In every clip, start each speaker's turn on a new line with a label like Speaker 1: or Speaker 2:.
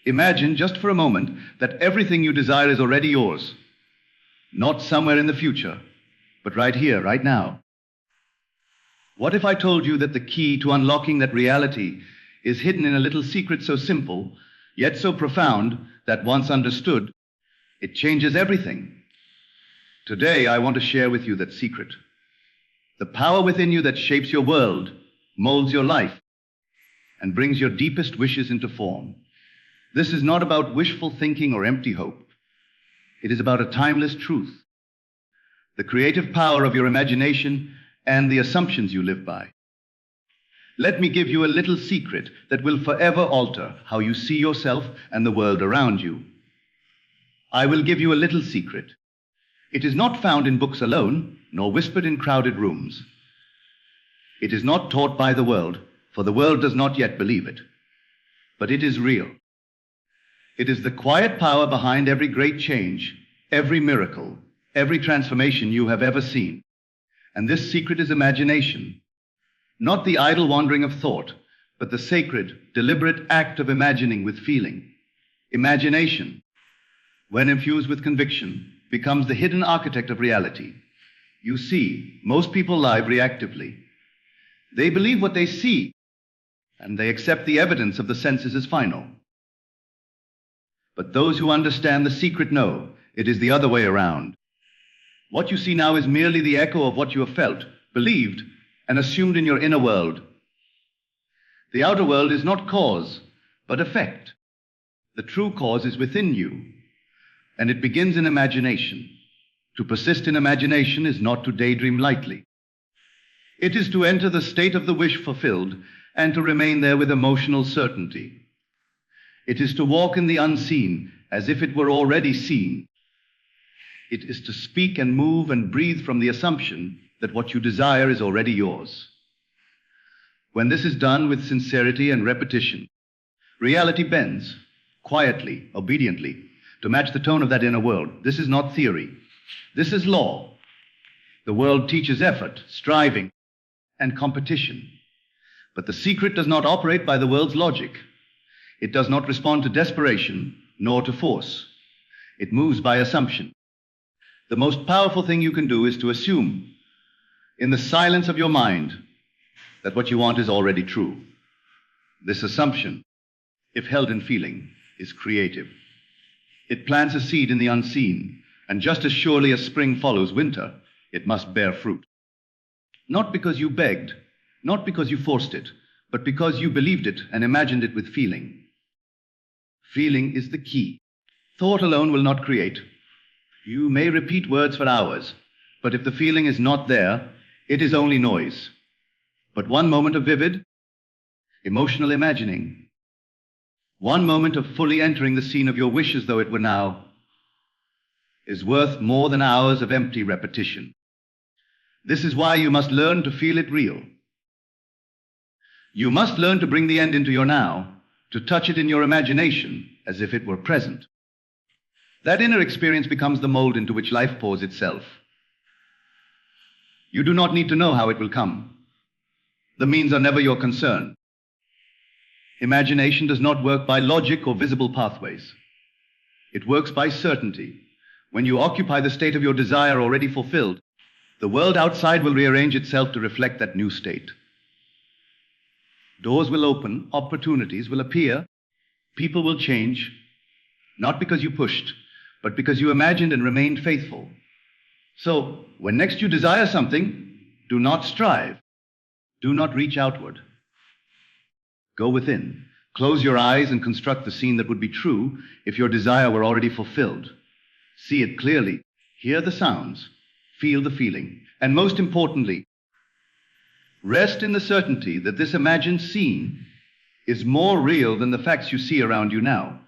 Speaker 1: Imagine just for a moment that everything you desire is already yours. Not somewhere in the future, but right here, right now. What if I told you that the key to unlocking that reality is hidden in a little secret so simple, yet so profound, that once understood, it changes everything? Today, I want to share with you that secret. The power within you that shapes your world, molds your life, and brings your deepest wishes into form. This is not about wishful thinking or empty hope. It is about a timeless truth, the creative power of your imagination and the assumptions you live by. Let me give you a little secret that will forever alter how you see yourself and the world around you. I will give you a little secret. It is not found in books alone, nor whispered in crowded rooms. It is not taught by the world, for the world does not yet believe it. But it is real. It is the quiet power behind every great change, every miracle, every transformation you have ever seen. And this secret is imagination. Not the idle wandering of thought, but the sacred, deliberate act of imagining with feeling. Imagination, when infused with conviction, becomes the hidden architect of reality. You see, most people live reactively. They believe what they see, and they accept the evidence of the senses as final. But those who understand the secret know it is the other way around. What you see now is merely the echo of what you have felt, believed, and assumed in your inner world. The outer world is not cause, but effect. The true cause is within you, and it begins in imagination. To persist in imagination is not to daydream lightly. It is to enter the state of the wish fulfilled and to remain there with emotional certainty. It is to walk in the unseen as if it were already seen. It is to speak and move and breathe from the assumption that what you desire is already yours. When this is done with sincerity and repetition, reality bends, quietly, obediently, to match the tone of that inner world. This is not theory. This is law. The world teaches effort, striving, and competition. But the secret does not operate by the world's logic. It does not respond to desperation, nor to force. It moves by assumption. The most powerful thing you can do is to assume, in the silence of your mind, that what you want is already true. This assumption, if held in feeling, is creative. It plants a seed in the unseen, and just as surely as spring follows winter, it must bear fruit. Not because you begged, not because you forced it, but because you believed it and imagined it with feeling. Feeling is the key. Thought alone will not create. You may repeat words for hours, but if the feeling is not there, it is only noise. But one moment of vivid, emotional imagining, one moment of fully entering the scene of your wish as though it were now, is worth more than hours of empty repetition. This is why you must learn to feel it real. You must learn to bring the end into your now, to touch it in your imagination as if it were present. That inner experience becomes the mold into which life pours itself. You do not need to know how it will come. The means are never your concern. Imagination does not work by logic or visible pathways. It works by certainty. When you occupy the state of your desire already fulfilled, the world outside will rearrange itself to reflect that new state. Doors will open, opportunities will appear, people will change, not because you pushed, but because you imagined and remained faithful. So, when next you desire something, do not strive. Do not reach outward. Go within. Close your eyes and construct the scene that would be true if your desire were already fulfilled. See it clearly. Hear the sounds. Feel the feeling. And most importantly, rest in the certainty that this imagined scene is more real than the facts you see around you now.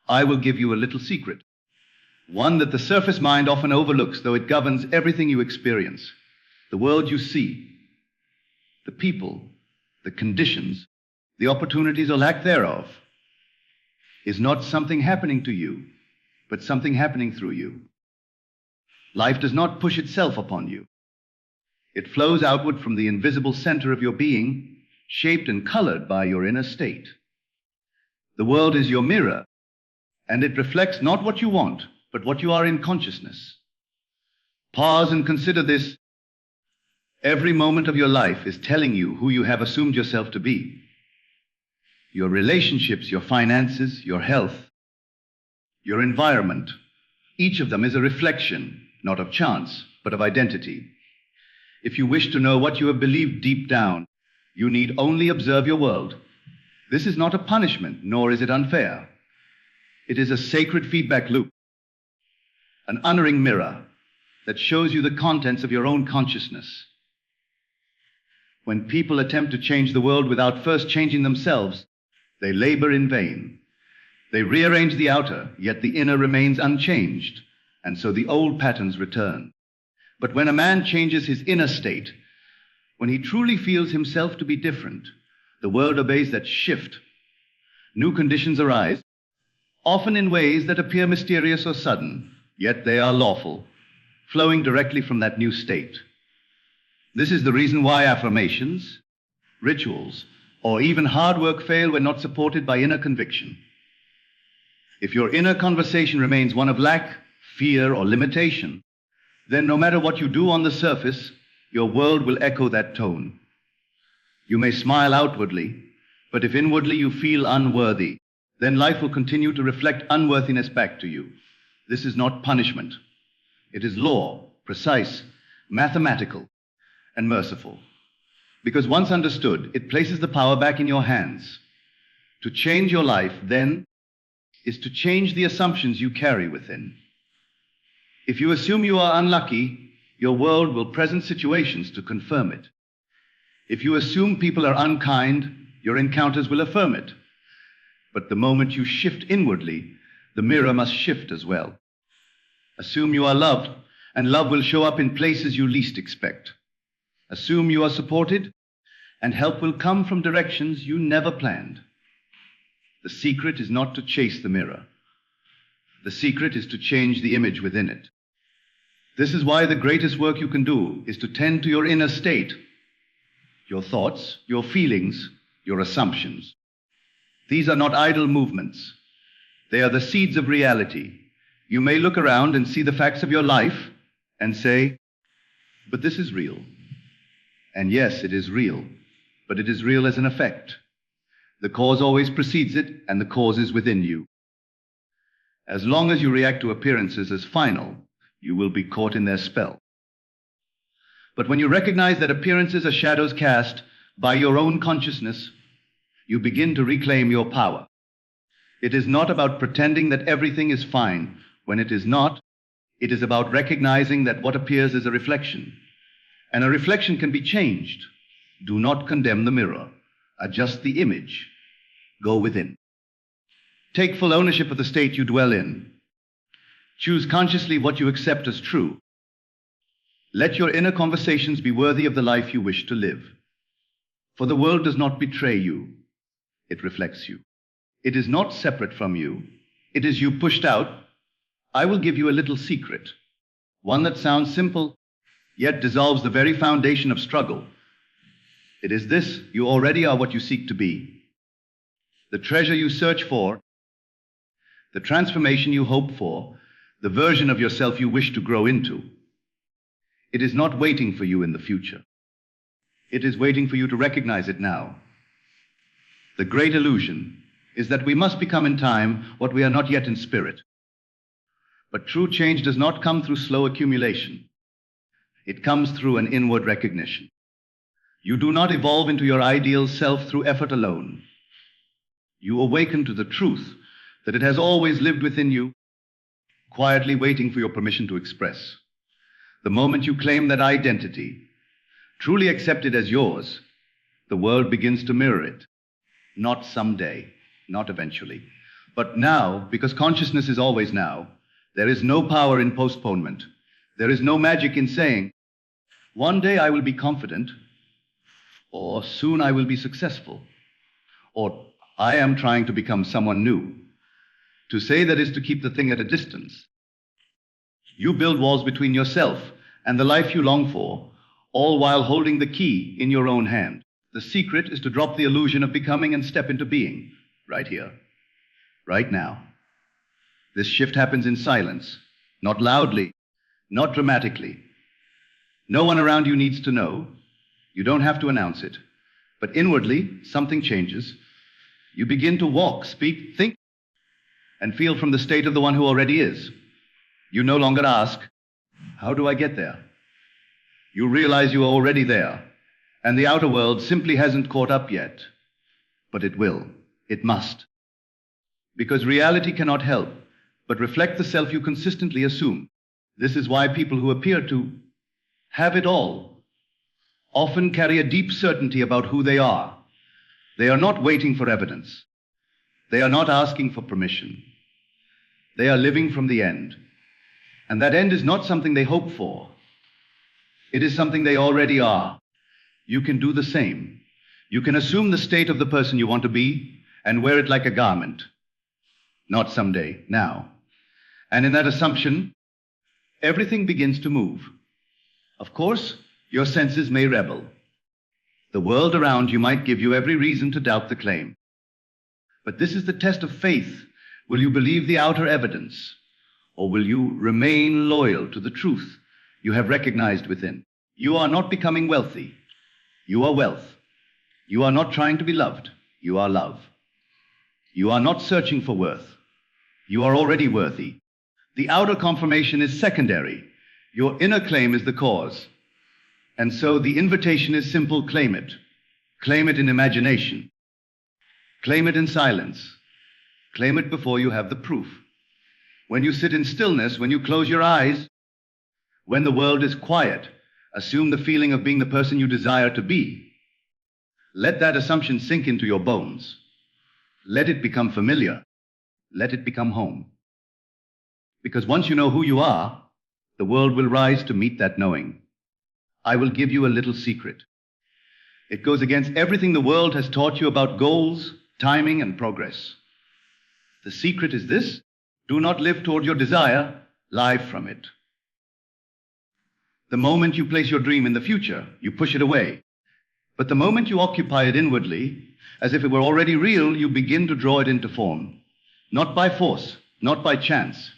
Speaker 1: I will give you a little secret, one that the surface mind often overlooks, though it governs everything you experience. The world you see, the people, the conditions, the opportunities or lack thereof, is not something happening to you, but something happening through you. Life does not push itself upon you. It flows outward from the invisible center of your being, shaped and colored by your inner state. The world is your mirror, And it reflects not what you want, but what you are in consciousness. Pause and consider this. Every moment of your life is telling you who you have assumed yourself to be. Your relationships, your finances, your health, your environment, each of them is a reflection, not of chance, but of identity. If you wish to know what you have believed deep down, you need only observe your world. This is not a punishment, nor is it unfair. It is a sacred feedback loop, an unerring mirror that shows you the contents of your own consciousness. When people attempt to change the world without first changing themselves, they labor in vain. They rearrange the outer, yet the inner remains unchanged, and so the old patterns return. But when a man changes his inner state, when he truly feels himself to be different, the world obeys that shift. New conditions arise, often in ways that appear mysterious or sudden, yet they are lawful, flowing directly from that new state. This is the reason why affirmations, rituals, or even hard work fail when not supported by inner conviction. If your inner conversation remains one of lack, fear, or limitation, then no matter what you do on the surface, your world will echo that tone. You may smile outwardly, but if inwardly you feel unworthy, then life will continue to reflect unworthiness back to you. This is not punishment. It is law, precise, mathematical, and merciful. Because once understood, it places the power back in your hands. To change your life, then, is to change the assumptions you carry within. If you assume you are unlucky, your world will present situations to confirm it. If you assume people are unkind, your encounters will affirm it. But the moment you shift inwardly, the mirror must shift as well. Assume you are loved, and love will show up in places you least expect. Assume you are supported, and help will come from directions you never planned. The secret is not to chase the mirror. The secret is to change the image within it. This is why the greatest work you can do is to tend to your inner state, your thoughts, your feelings, your assumptions. These are not idle movements. They are the seeds of reality. You may look around and see the facts of your life and say, but this is real. And yes, it is real, but it is real as an effect. The cause always precedes it, and the cause is within you. As long as you react to appearances as final, you will be caught in their spell. But when you recognize that appearances are shadows cast by your own consciousness, you begin to reclaim your power. It is not about pretending that everything is fine when it is not. It is about recognizing that what appears is a reflection, and a reflection can be changed. Do not condemn the mirror. Adjust the image. Go within. Take full ownership of the state you dwell in. Choose consciously what you accept as true. Let your inner conversations be worthy of the life you wish to live. For the world does not betray you. It reflects you. It is not separate from you. It is you pushed out. I will give you a little secret, one that sounds simple, yet dissolves the very foundation of struggle. It is this: you already are what you seek to be. The treasure you search for, the transformation you hope for, the version of yourself you wish to grow into. It is not waiting for you in the future. It is waiting for you to recognize it now. The great illusion is that we must become in time what we are not yet in spirit. But true change does not come through slow accumulation. It comes through an inward recognition. You do not evolve into your ideal self through effort alone. You awaken to the truth that it has always lived within you, quietly waiting for your permission to express. The moment you claim that identity, truly accept it as yours, the world begins to mirror it. Not someday, not eventually, but now, because consciousness is always now. There is no power in postponement. There is no magic in saying, one day I will be confident, or soon I will be successful, or I am trying to become someone new. To say that is to keep the thing at a distance. You build walls between yourself and the life you long for, all while holding the key in your own hand. The secret is to drop the illusion of becoming and step into being, right here, right now. This shift happens in silence, not loudly, not dramatically. No one around you needs to know. You don't have to announce it. But inwardly, something changes. You begin to walk, speak, think, and feel from the state of the one who already is. You no longer ask, how do I get there? You realize you are already there, and the outer world simply hasn't caught up yet. But it will. It must. Because reality cannot help but reflect the self you consistently assume. This is why people who appear to have it all often carry a deep certainty about who they are. They are not waiting for evidence. They are not asking for permission. They are living from the end. And that end is not something they hope for. It is something they already are. You can do the same. You can assume the state of the person you want to be and wear it like a garment. Not someday, now. And in that assumption, everything begins to move. Of course, your senses may rebel. The world around you might give you every reason to doubt the claim. But this is the test of faith. Will you believe the outer evidence, or will you remain loyal to the truth you have recognized within? You are not becoming wealthy. You are wealth. You are not trying to be loved. You are love. You are not searching for worth. You are already worthy. The outer confirmation is secondary. Your inner claim is the cause. And so the invitation is simple: claim it. Claim it in imagination. Claim it in silence. Claim it before you have the proof. When you sit in stillness, when you close your eyes, when the world is quiet, assume the feeling of being the person you desire to be. Let that assumption sink into your bones. Let it become familiar. Let it become home. Because once you know who you are, the world will rise to meet that knowing. I will give you a little secret. It goes against everything the world has taught you about goals, timing, and progress. The secret is this: do not live toward your desire, live from it. The moment you place your dream in the future, you push it away. But the moment you occupy it inwardly, as if it were already real, you begin to draw it into form. Not by force, not by chance,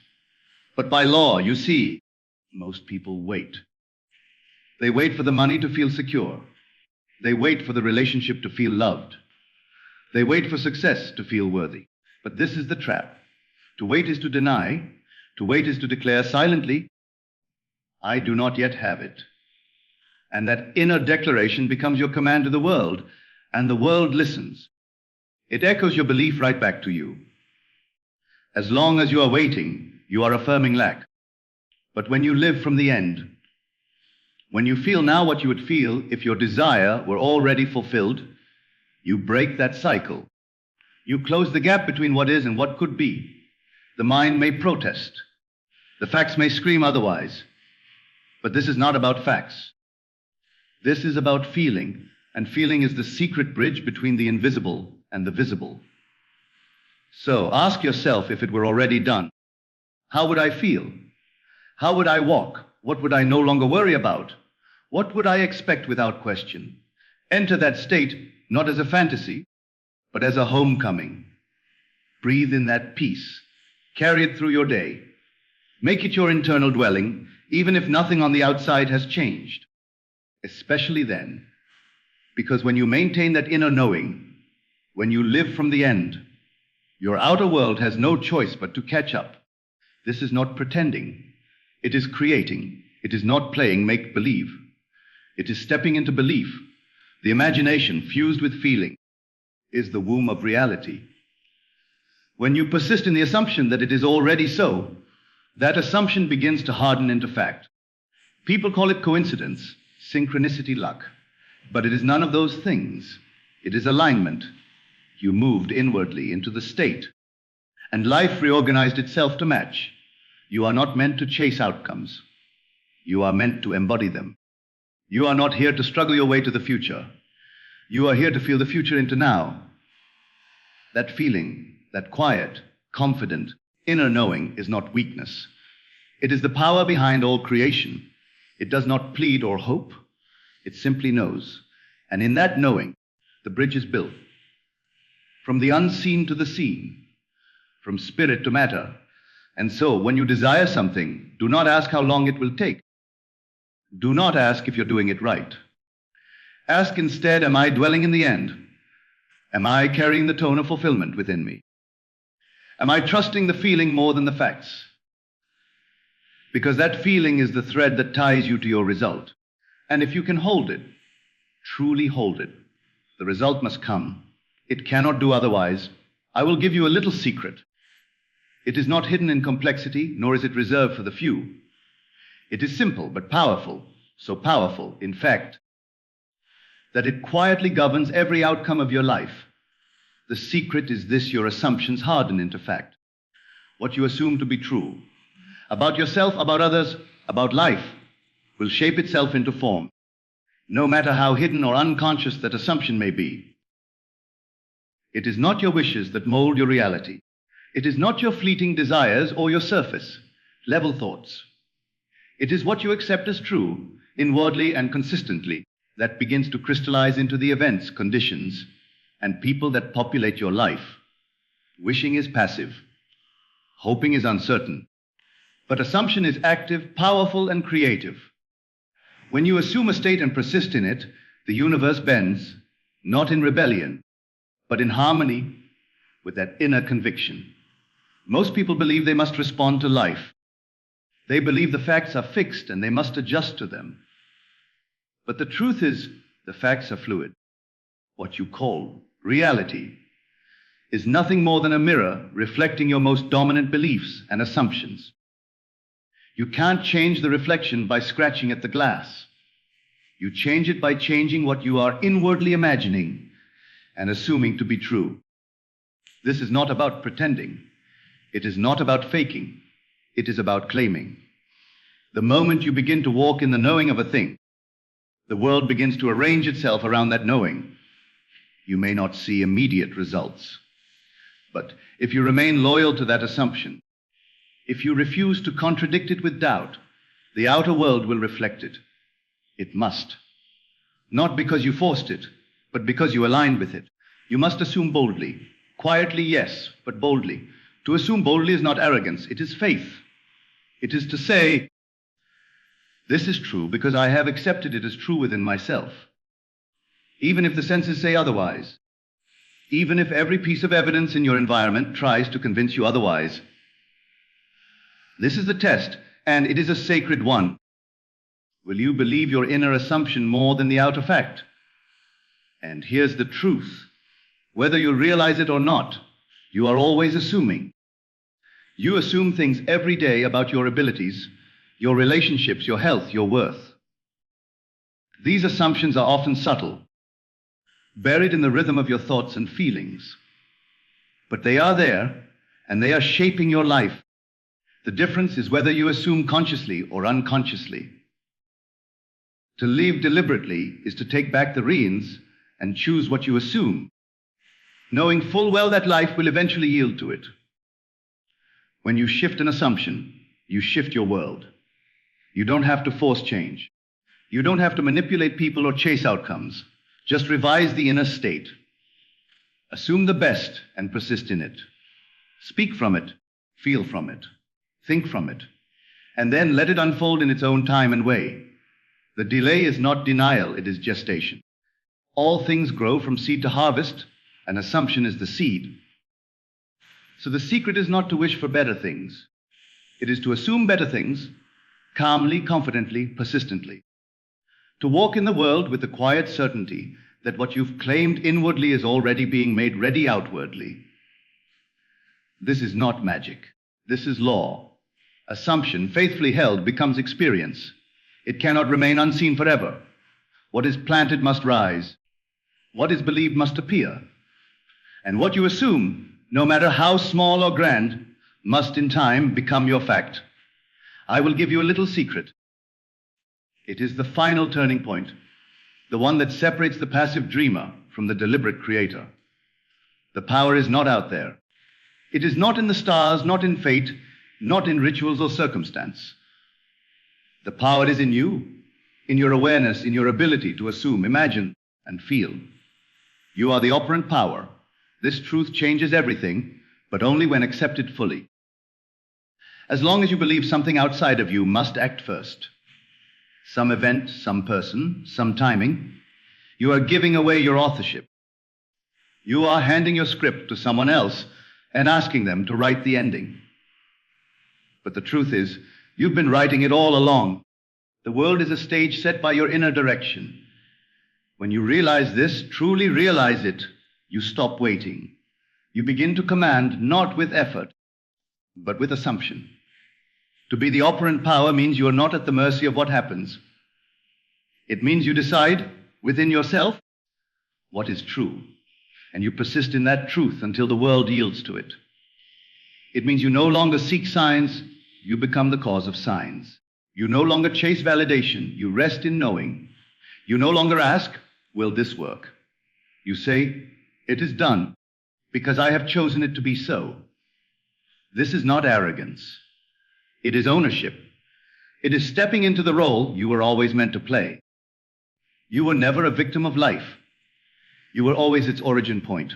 Speaker 1: but by law. You see, most people wait. They wait for the money to feel secure. They wait for the relationship to feel loved. They wait for success to feel worthy. But this is the trap. To wait is to deny. To wait is to declare silently, I do not yet have it. And that inner declaration becomes your command to the world, and the world listens. It echoes your belief right back to you. As long as you are waiting, you are affirming lack. But when you live from the end, when you feel now what you would feel if your desire were already fulfilled, you break that cycle. You close the gap between what is and what could be. The mind may protest. The facts may scream otherwise. But this is not about facts. This is about feeling, and feeling is the secret bridge between the invisible and the visible. So ask yourself, if it were already done, how would I feel? How would I walk? What would I no longer worry about? What would I expect without question? Enter that state not as a fantasy, but as a homecoming. Breathe in that peace. Carry it through your day. Make it your internal dwelling, even if nothing on the outside has changed. Especially then, because when you maintain that inner knowing, when you live from the end, your outer world has no choice but to catch up. This is not pretending. It is creating. It is not playing make-believe. It is stepping into belief. The imagination, fused with feeling, is the womb of reality. When you persist in the assumption that it is already so, that assumption begins to harden into fact. People call it coincidence, synchronicity, luck. But it is none of those things. It is alignment. You moved inwardly into the state, and life reorganized itself to match. You are not meant to chase outcomes. You are meant to embody them. You are not here to struggle your way to the future. You are here to feel the future into now. That feeling, that quiet, confident, inner knowing is not weakness. It is the power behind all creation. It does not plead or hope. It simply knows. And in that knowing, the bridge is built. From the unseen to the seen, from spirit to matter, And so, when you desire something, do not ask how long it will take. Do not ask if you're doing it right. Ask instead, am I dwelling in the end? Am I carrying the tone of fulfillment within me? Am I trusting the feeling more than the facts? Because that feeling is the thread that ties you to your result. And if you can hold it, truly hold it, the result must come. It cannot do otherwise. I will give you a little secret. It is not hidden in complexity, nor is it reserved for the few. It is simple but powerful, so powerful, in fact, that it quietly governs every outcome of your life. The secret is this: your assumptions harden into fact. What you assume to be true about yourself, about others, about life, will shape itself into form, no matter how hidden or unconscious that assumption may be. It is not your wishes that mold your reality. It is not your fleeting desires or your surface level thoughts. It is what you accept as true, inwardly and consistently, that begins to crystallize into the events, conditions, and people that populate your life. Wishing is passive. Hoping is uncertain. But assumption is active, powerful, and creative. When you assume a state and persist in it, the universe bends, not in rebellion, but in harmony with that inner conviction. Most people believe they must respond to life. They believe the facts are fixed and they must adjust to them. But the truth is, the facts are fluid. What you call reality is nothing more than a mirror reflecting your most dominant beliefs and assumptions. You can't change the reflection by scratching at the glass. You change it by changing what you are inwardly imagining and assuming to be true. This is not about pretending. It is not about faking. It is about claiming. The moment you begin to walk in the knowing of a thing, the world begins to arrange itself around that knowing. You may not see immediate results, but if you remain loyal to that assumption, if you refuse to contradict it with doubt, the outer world will reflect it. It must. Not because you forced it, but because you aligned with it. You must assume boldly. Quietly, yes, but boldly. To assume boldly is not arrogance, it is faith. It is to say, this is true because I have accepted it as true within myself. Even if the senses say otherwise, even if every piece of evidence in your environment tries to convince you otherwise, this is the test, and it is a sacred one. Will you believe your inner assumption more than the outer fact? And here's the truth. Whether you realize it or not, you are always assuming. You assume things every day about your abilities, your relationships, your health, your worth. These assumptions are often subtle, buried in the rhythm of your thoughts and feelings. But they are there, and they are shaping your life. The difference is whether you assume consciously or unconsciously. To live deliberately is to take back the reins and choose what you assume, knowing full well that life will eventually yield to it. When you shift an assumption, you shift your world. You don't have to force change. You don't have to manipulate people or chase outcomes. Just revise the inner state. Assume the best and persist in it. Speak from it, feel from it, think from it, and then let it unfold in its own time and way. The delay is not denial, it is gestation. All things grow from seed to harvest. An assumption is the seed. So the secret is not to wish for better things. It is to assume better things, calmly, confidently, persistently. To walk in the world with the quiet certainty that what you've claimed inwardly is already being made ready outwardly. This is not magic. This is law. Assumption, faithfully held, becomes experience. It cannot remain unseen forever. What is planted must rise. What is believed must appear. And what you assume, no matter how small or grand, must in time become your fact. I will give you a little secret. It is the final turning point, the one that separates the passive dreamer from the deliberate creator. The power is not out there. It is not in the stars, not in fate, not in rituals or circumstance. The power is in you, in your awareness, in your ability to assume, imagine, and feel. You are the operant power. This truth changes everything, but only when accepted fully. as long as you believe something outside of you must act first. Some event, some person, some timing. You are giving away your authorship. You are handing your script to someone else and asking them to write the ending. But the truth is, you've been writing it all along. The world is a stage set by your inner direction. When you realize this, truly realize it, you stop waiting. You begin to command not with effort, but with assumption. To be the operant power means you are not at the mercy of what happens. It means you decide within yourself what is true, and you persist in that truth until the world yields to it. It means you no longer seek signs, you become the cause of signs. You no longer chase validation, you rest in knowing. You no longer ask, will this work? You say, it is done, because I have chosen it to be so. This is not arrogance. It is ownership. It is stepping into the role you were always meant to play. You were never a victim of life. You were always its origin point.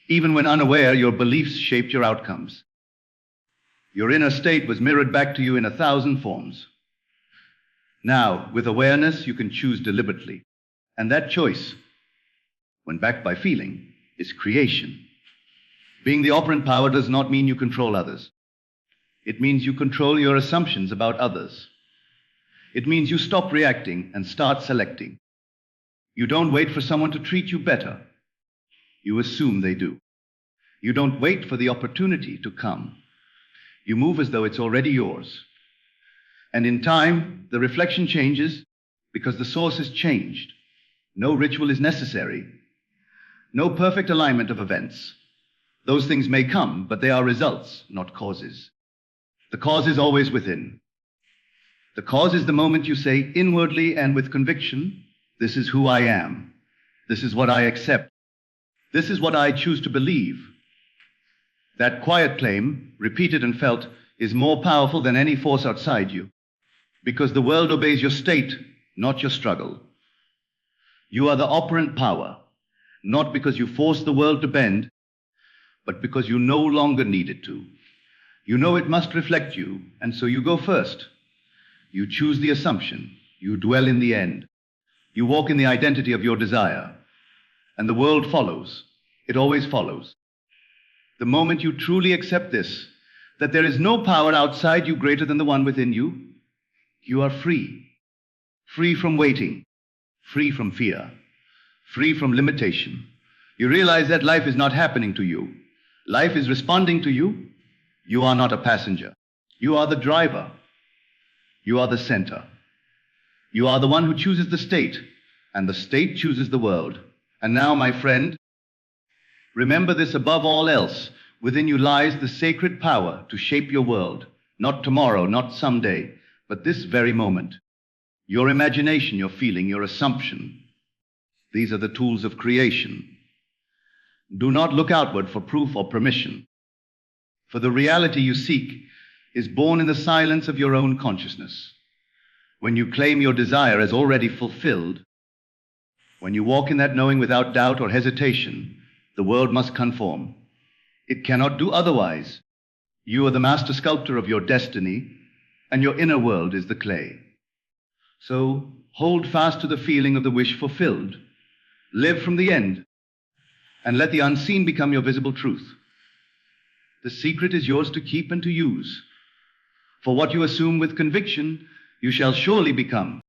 Speaker 1: Even when unaware, your beliefs shaped your outcomes. Your inner state was mirrored back to you in 1,000 forms. Now, with awareness, you can choose deliberately. And that choice, when backed by feeling, is creation. Being the operant power does not mean you control others. It means you control your assumptions about others. It means you stop reacting and start selecting. You don't wait for someone to treat you better. You assume they do. You don't wait for the opportunity to come. You move as though it's already yours. And in time, the reflection changes because the source has changed. No ritual is necessary. No perfect alignment of events. Those things may come, but they are results, not causes. The cause is always within. The cause is the moment you say inwardly and with conviction, this is who I am. This is what I accept. This is what I choose to believe. That quiet claim, repeated and felt, is more powerful than any force outside you, because the world obeys your state, not your struggle. You are the operant power, not because you force the world to bend, but because you no longer need it to. You know it must reflect you, and so you go first. You choose the assumption. You dwell in the end. You walk in the identity of your desire, and the world follows. It always follows. The moment you truly accept this, that there is no power outside you greater than the one within you, you are free. Free from waiting, free from fear, free from limitation. You realize that life is not happening to you. Life is responding to you. You are not a passenger. You are the driver. You are the center. You are the one who chooses the state, and the state chooses the world. And now, my friend, remember this above all else. Within you lies the sacred power to shape your world. Not tomorrow, not someday, but this very moment. Your imagination, your feeling, your assumption. These are the tools of creation. Do not look outward for proof or permission. For the reality you seek is born in the silence of your own consciousness. When you claim your desire as already fulfilled, when you walk in that knowing without doubt or hesitation, the world must conform. It cannot do otherwise. You are the master sculptor of your destiny, and your inner world is the clay. So hold fast to the feeling of the wish fulfilled. Live from the end, and let the unseen become your visible truth. The secret is yours to keep and to use. For what you assume with conviction, you shall surely become.